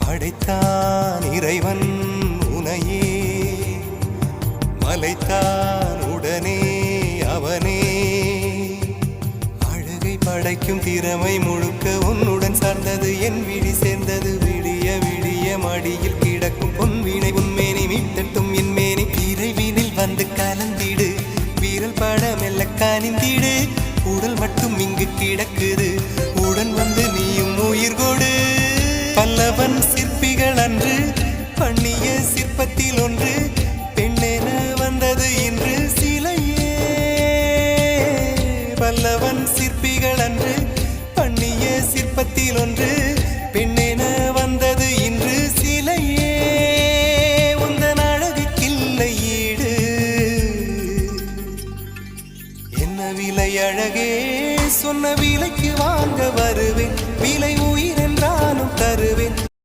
படைத்தான் இறைவன் உனையே, மலைத்தான் உடனே அவனே. அழகை படைக்கும் திறமை முழுக்க உன்னுடன் சார்ந்தது, என் விழி சேர்ந்தது. விடிய விடிய மடியில் கிடக்கும் பொன்வினை உன்மேனி மீட்டட்டும் என் மேனி. இறைவினில் வந்து கலந்திடு, வீரல் பட மெல்ல காணிந்திடு. உடல் மட்டும் இங்கு கிடக்குது, உடன் வந்து நீயும் உயிர் கொடு. பல்லவன் சிற்பிகள் அன்று பண்ணிய சிற்பத்தில் ஒன்று, பெண்ணென வந்தது இன்று சிலையே. பல்லவன் சிற்பிகள் அன்று பண்ணிய சிற்பத்தில் ஒன்று, பெண்ணென வந்தது இன்று சிலையே. உந்தன் அழகுக்கில்லை ஈடு, என்ன விலை அழகே, சொன்ன விலைக்கு வாங்க வருவேன்.